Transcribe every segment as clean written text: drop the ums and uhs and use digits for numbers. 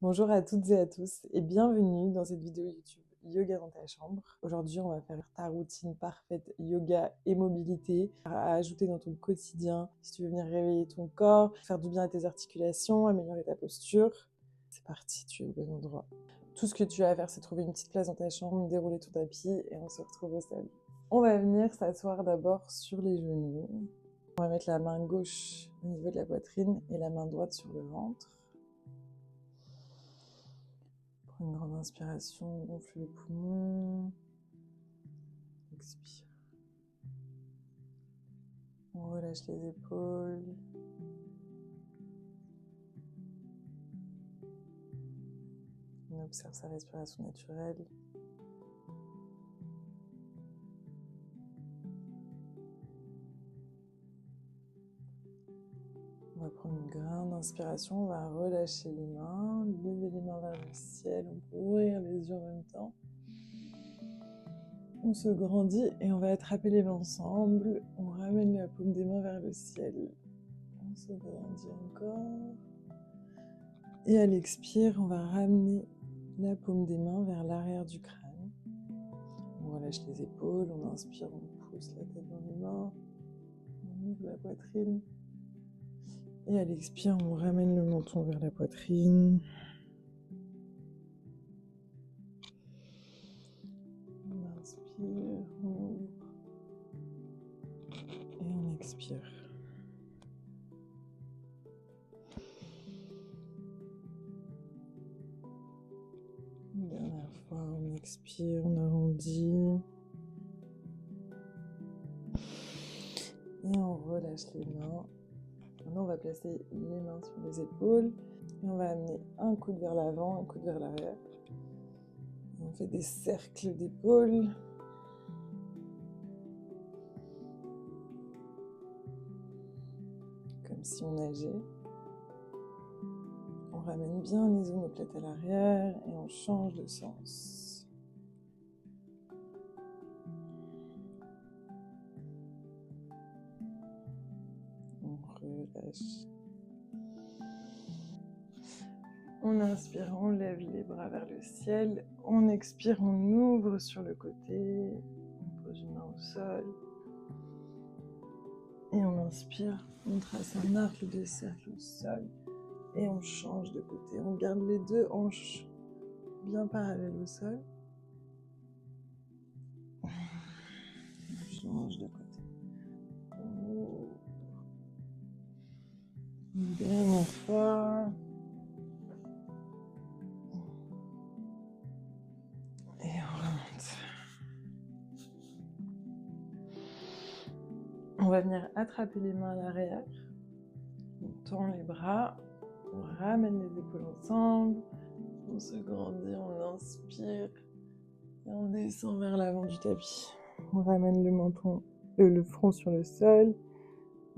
Bonjour à toutes et à tous et bienvenue dans cette vidéo YouTube Yoga dans ta chambre. Aujourd'hui, on va faire ta routine parfaite yoga et mobilité à ajouter dans ton quotidien si tu veux venir réveiller ton corps, faire du bien à tes articulations, améliorer ta posture. C'est parti, tu es au bon endroit. Tout ce que tu as à faire, c'est trouver une petite place dans ta chambre, dérouler ton tapis et on se retrouve au sol. On va venir s'asseoir d'abord sur les genoux. On va mettre la main gauche au niveau de la poitrine et la main droite sur le ventre. Une grande inspiration, gonfle les poumons. Expire. On relâche les épaules. On observe sa respiration naturelle. On va prendre une grande inspiration. On va relâcher les mains, lever les mains vers le ciel. On peut ouvrir les yeux en même temps. On se grandit et on va attraper les mains ensemble. On ramène la paume des mains vers le ciel. On se grandit encore. Et à l'expire, on va ramener la paume des mains vers l'arrière du crâne. On relâche les épaules, on inspire, on pousse la tête dans les mains, on ouvre la poitrine. Et à l'expire, on ramène le menton vers la poitrine. On inspire, on ouvre. Et on expire. Une dernière fois, on expire, on arrondit. Et on relâche les mains. Maintenant, on va placer les mains sur les épaules. Et on va amener un coude vers l'avant, un coude vers l'arrière. On fait des cercles d'épaules. Comme si on nageait. On ramène bien les omoplates à l'arrière et on change de sens. On relâche. On inspire, on lève les bras vers le ciel. On expire, on ouvre sur le côté. On pose une main au sol. Et on inspire, on trace un arc de cercle au sol. Et on change de côté. On garde les deux hanches bien parallèles au sol. On change de côté. On ouvre. Une dernière fois. Et on remonte. On va venir attraper les mains à l'arrière. On tend les bras. On ramène les épaules ensemble. On se grandit, on inspire. Et on descend vers l'avant du tapis. On ramène le front sur le sol.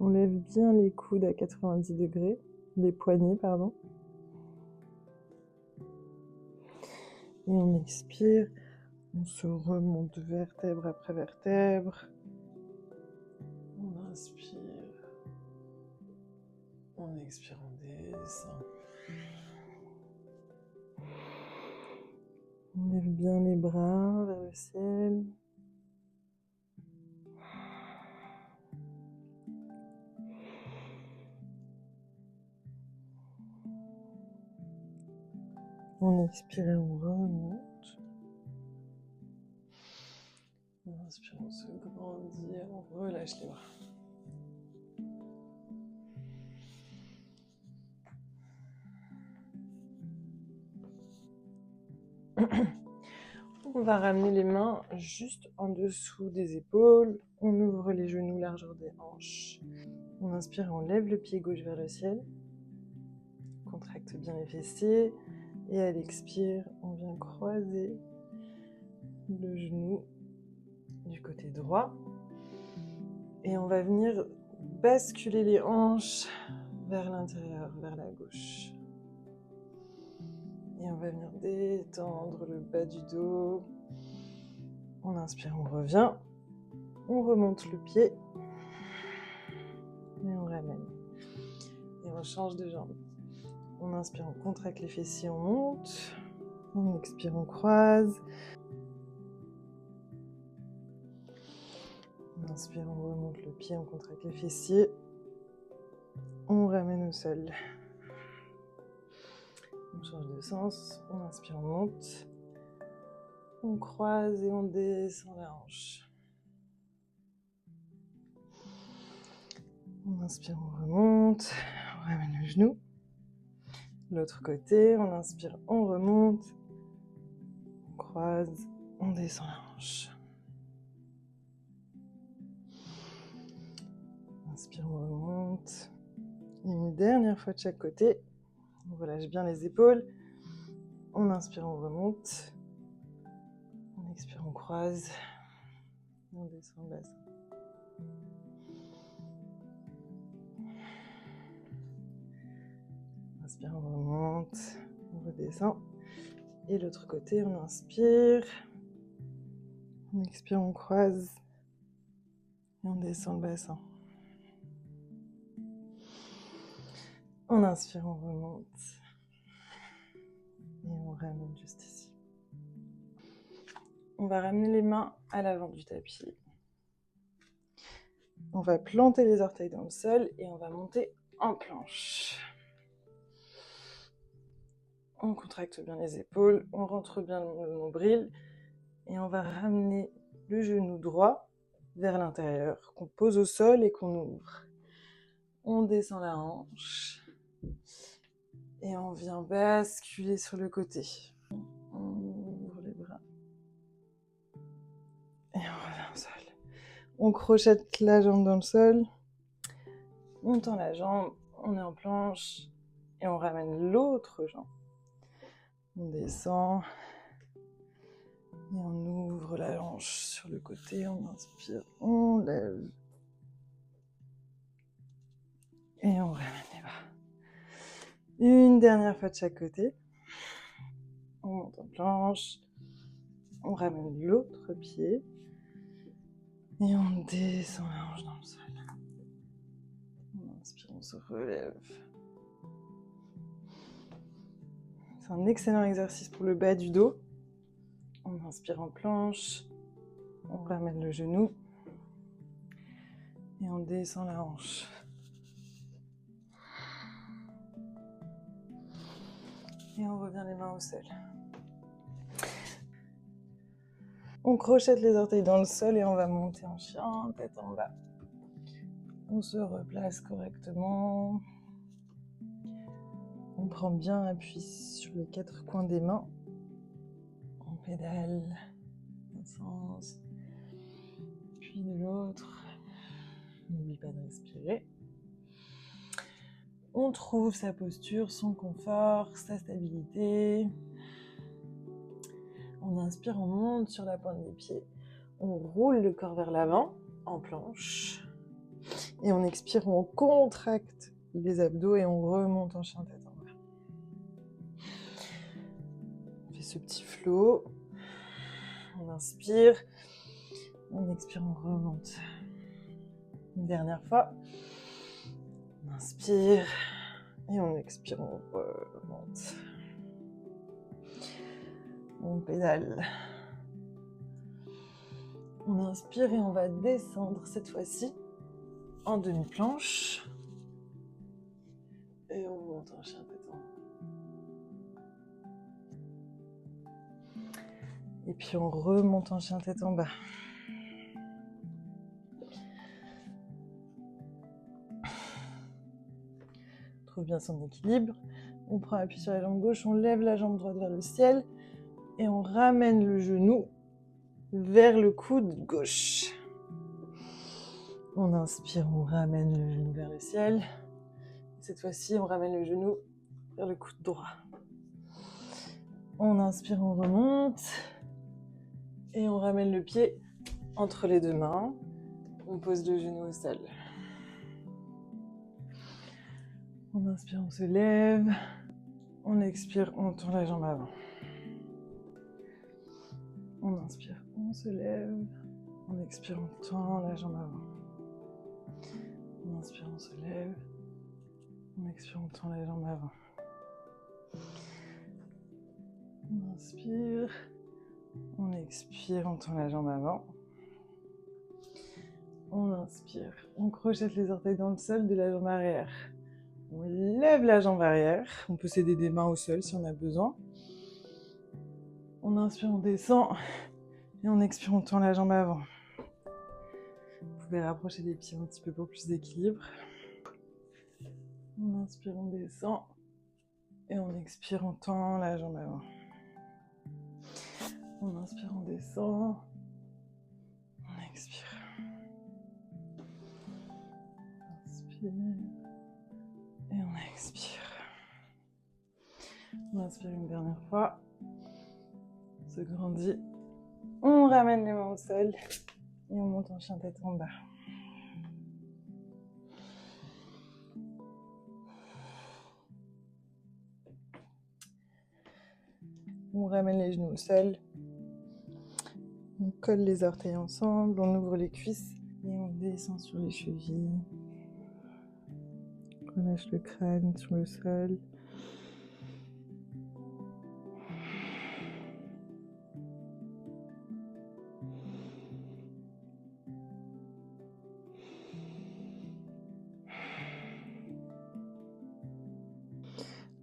On lève bien les coudes à 90 degrés. Les poignets, pardon. Et on expire. On se remonte vertèbre après vertèbre. On inspire. On expire, on descend. On lève bien les bras vers le ciel. On expire et on remonte. On inspire, on se grandit, on relâche les bras. On va ramener les mains juste en dessous des épaules. On ouvre les genoux largeur des hanches. On inspire, on lève le pied gauche vers le ciel. On contracte bien les fessiers. Et à l'expire, on vient croiser le genou du côté droit. Et on va venir basculer les hanches vers l'intérieur, vers la gauche. Et on va venir détendre le bas du dos. On inspire, on revient. On remonte le pied. Et on ramène. Et on change de jambe. On inspire, on contracte les fessiers, on monte. On expire, on croise. On inspire, on remonte le pied, on contracte les fessiers. On ramène au sol. On change de sens. On inspire, on monte. On croise et on descend la hanche. On inspire, on remonte. On ramène le genou. L'autre côté, on inspire, on remonte. On croise, on descend la hanche. Inspire, on remonte. Et une dernière fois de chaque côté. On relâche bien les épaules. On inspire, on remonte. On expire, on croise. On descend le bassin. On inspire, on remonte. On redescend. Et l'autre côté, on inspire. On expire, on croise. Et on descend le bassin. On inspire, on remonte. Et on ramène juste ici. On va ramener les mains à l'avant du tapis. On va planter les orteils dans le sol et on va monter en planche. On contracte bien les épaules, on rentre bien le nombril et on va ramener le genou droit vers l'intérieur, qu'on pose au sol et qu'on ouvre. On descend la hanche et on vient basculer sur le côté. On ouvre les bras et on revient au sol. On crochette la jambe dans le sol, on tend la jambe, on est en planche et on ramène l'autre jambe. On descend et on ouvre la hanche sur le côté, on inspire, on lève et on ramène les bras. Une dernière fois de chaque côté. On monte en planche, on ramène l'autre pied et on descend la hanche dans le sol. On inspire, on se relève. C'est un excellent exercice pour le bas du dos. On inspire en planche, on ramène le genou et on descend la hanche. Et on revient les mains au sol. On crochette les orteils dans le sol et on va monter en chien, tête en bas. On se replace correctement. On prend bien appui sur les quatre coins des mains. On pédale d'un sens, puis de l'autre. N'oublie pas de respirer. On trouve sa posture, son confort, sa stabilité. On inspire, on monte sur la pointe des pieds. On roule le corps vers l'avant, en planche. Et on expire, on contracte les abdos et on remonte en chien tête en bas. On fait ce petit flow. On inspire. On expire, on remonte. Une dernière fois. On inspire. Et on expire, on remonte. On pédale. On inspire et on va descendre cette fois-ci en demi-planche. Et on monte en chien tête en haut. Et puis on remonte en chien tête en bas. On trouve bien son équilibre. On prend appui sur la jambe gauche, on lève la jambe droite vers le ciel et on ramène le genou vers le coude gauche. On inspire, on ramène le genou vers le ciel. Cette fois-ci, on ramène le genou vers le coude droit. On inspire, on remonte. Et on ramène le pied entre les deux mains. On pose le genou au sol. On inspire, on se lève. On expire, on tend la jambe avant. On inspire, on se lève. On expire, on tend la jambe avant. On inspire, on se lève. On expire, on tend la jambe avant. On inspire. On expire, on tend la jambe avant. On inspire. On crochette les orteils dans le sol de la jambe arrière. On lève la jambe arrière. On peut s'aider des mains au sol si on a besoin. On inspire, on descend. Et on expire, on tend la jambe avant. Vous pouvez rapprocher les pieds un petit peu pour plus d'équilibre. On inspire, on descend. Et on expire, on tend la jambe avant. On inspire, on descend. On expire. Inspire. Et on expire. On inspire une dernière fois. On se grandit. On ramène les mains au sol. Et on monte en chien tête en bas. On ramène les genoux au sol. On colle les orteils ensemble. On ouvre les cuisses. Et on descend sur les chevilles. On lâche le crâne sur le sol.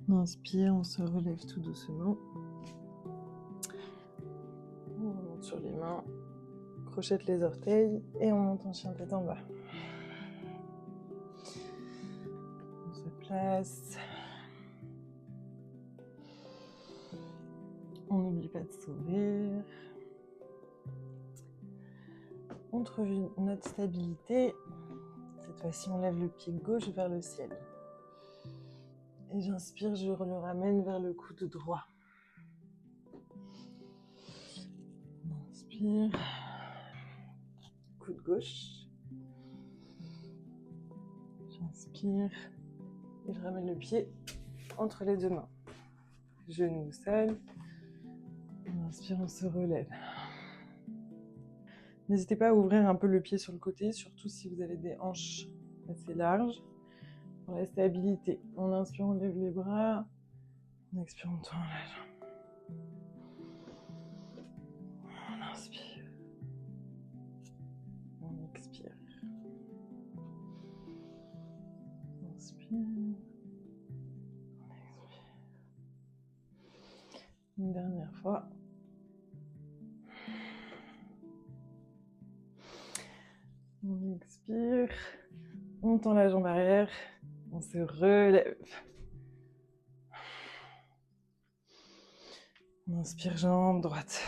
On inspire, on se relève tout doucement. On remonte sur les mains, crochette les orteils et on monte en chien tête en bas. On se place. On n'oublie pas de s'ouvrir. On trouve notre stabilité. Cette fois-ci, on lève le pied gauche vers le ciel. Et j'inspire, je le ramène vers le coude droit. On inspire. Coude gauche. J'inspire. Et je ramène le pied entre les deux mains. Genou au sol. On inspire, on se relève. N'hésitez pas à ouvrir un peu le pied sur le côté, surtout si vous avez des hanches assez larges. Pour la stabilité, on inspire, on lève les bras, on expire, on tend la jambe. On inspire, on expire. On inspire, on expire. Une dernière fois. On expire, on tend la jambe arrière. On se relève. On inspire, jambe droite.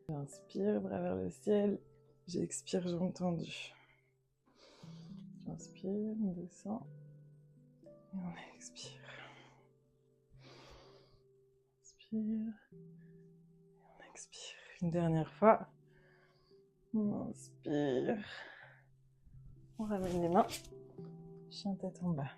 J'inspire, bras vers le ciel. J'expire, jambe tendue. J'inspire, on descend. Et on expire. Inspire. Et on expire. Une dernière fois. On inspire. On ramène les mains. Chien tête en bas.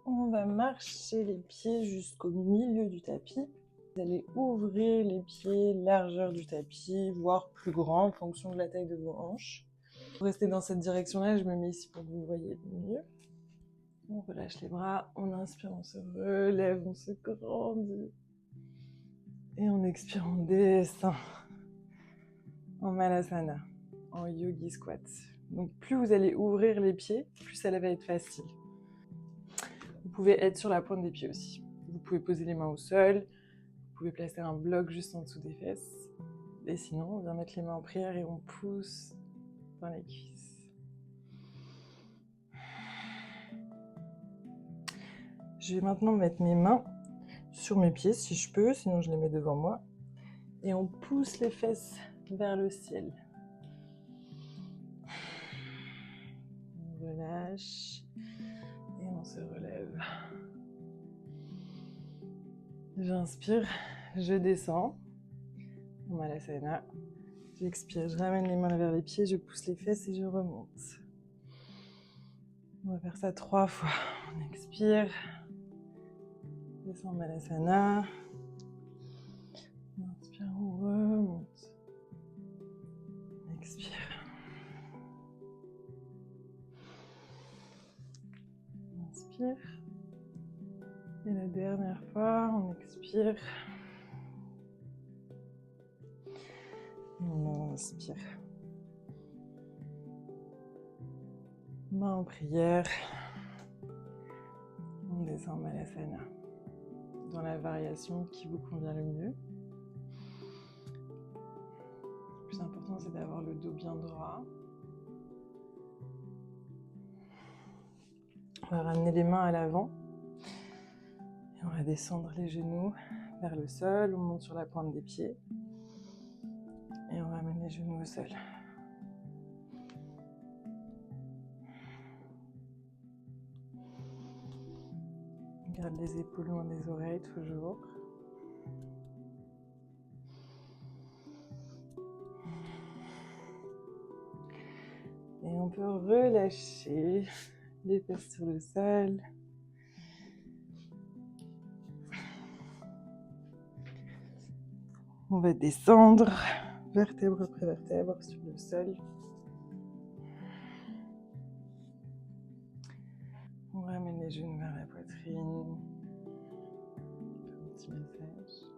On va marcher les pieds jusqu'au milieu du tapis. Vous allez ouvrir les pieds, largeur du tapis, voire plus grand en fonction de la taille de vos hanches. Pour rester dans cette direction-là, je me mets ici pour que vous voyez mieux. On relâche les bras, on inspire, on se relève, on se grandit. Et on expire, on descend en Malasana, en Yogi Squat. Donc plus vous allez ouvrir les pieds, plus ça va être facile. Vous pouvez être sur la pointe des pieds aussi. Vous pouvez poser les mains au sol, vous pouvez placer un bloc juste en dessous des fesses. Et sinon, on vient mettre les mains en prière et on pousse dans les cuisses. Je vais maintenant mettre mes mains sur mes pieds si je peux, sinon je les mets devant moi. Et on pousse les fesses vers le ciel. On relâche et on se relève. J'inspire, je descends en Malasana. J'expire, je ramène les mains vers les pieds, je pousse les fesses et je remonte. On va faire ça 3 fois. On expire. Descend Malasana. On inspire, on remonte. On expire. Inspire. Et la dernière fois, on expire. On inspire. Main en prière. On descend Malasana. Dans la variation qui vous convient le mieux. Le plus important, c'est d'avoir le dos bien droit. On va ramener les mains à l'avant. Et on va descendre les genoux vers le sol. On monte sur la pointe des pieds. Et on ramène les genoux au sol. On garde les épaules loin des oreilles toujours. Et on peut relâcher les fesses sur le sol. On va descendre vertèbre après vertèbre sur le sol. On ramène les genoux vers la poitrine. Un petit massage.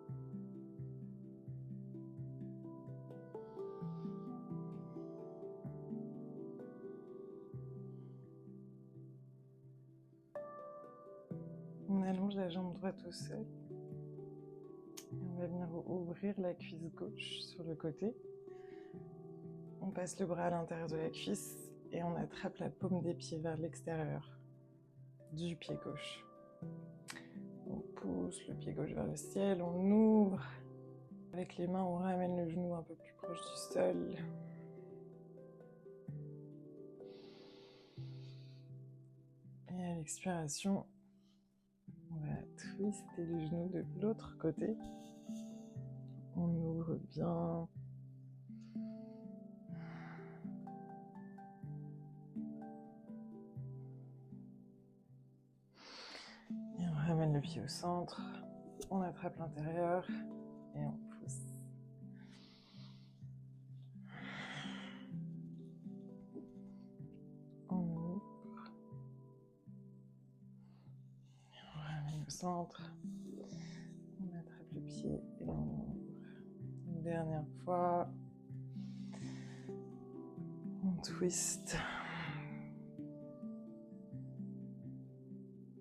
On allonge la jambe droite au sol. Et on va venir ouvrir la cuisse gauche sur le côté. On passe le bras à l'intérieur de la cuisse et on attrape la paume des pieds vers l'extérieur du pied gauche. On pousse le pied gauche vers le ciel, on ouvre. Avec les mains, on ramène le genou un peu plus proche du sol. Et à l'expiration, on va twister le genou de l'autre côté. On ouvre bien. Et on ramène le pied au centre. On attrape l'intérieur et on pousse. On ouvre. Et on ramène au centre. On attrape le pied et on ouvre. Une dernière fois. On twist.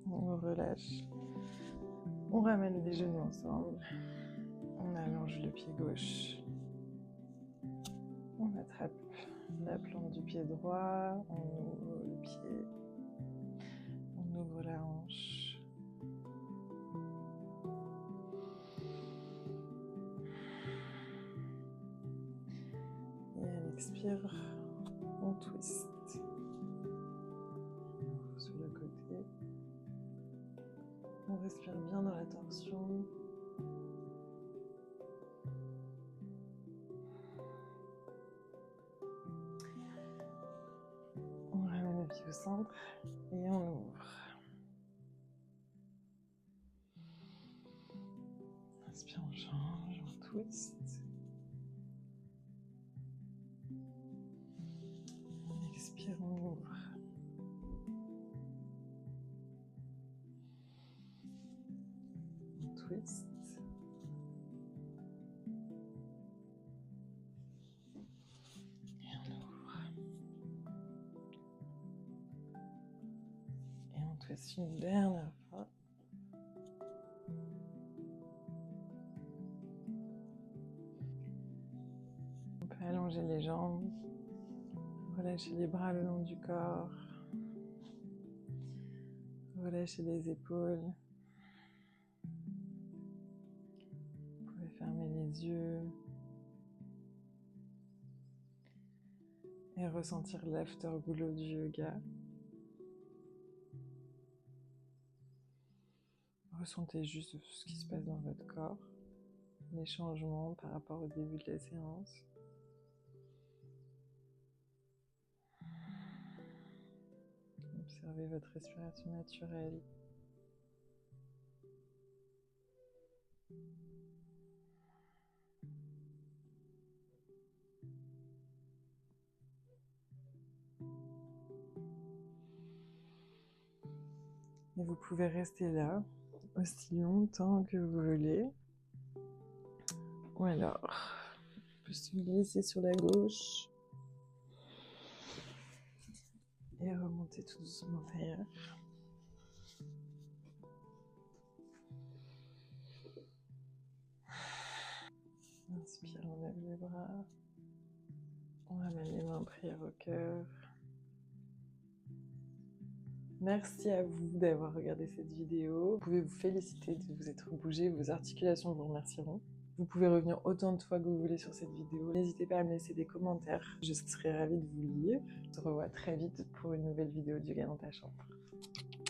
On relâche. On ramène les genoux ensemble. On allonge le pied gauche. On attrape la plante du pied droit. On ouvre le pied. On ouvre la hanche. Et à l'expire, on twist. Sur le côté. On respire bien dans la torsion. On ramène le pied au centre et on ouvre. Inspire, on change, on twist. Expire, on ouvre. On twist. Et on ouvre. Et on twist une dernière fois. On peut allonger les jambes. Relâcher les bras le long du corps. Relâcher les épaules. Vous pouvez fermer les yeux. Et ressentir l'afterglow du yoga. Ressentez juste ce qui se passe dans votre corps. Les changements par rapport au début de la séance. Observez votre respiration naturelle. Et vous pouvez rester là aussi longtemps que vous voulez. Ou alors, on peut se glisser sur la gauche et remonter tout doucement derrière. Inspire, on lève les bras. On ramène les mains en prière au cœur. Merci à vous d'avoir regardé cette vidéo. Vous pouvez vous féliciter de vous être bougé, vos articulations vous remercieront. Vous pouvez revenir autant de fois que vous voulez sur cette vidéo. N'hésitez pas à me laisser des commentaires, je serai ravie de vous lire. On se revoit très vite pour une nouvelle vidéo de Yoga dans ta chambre.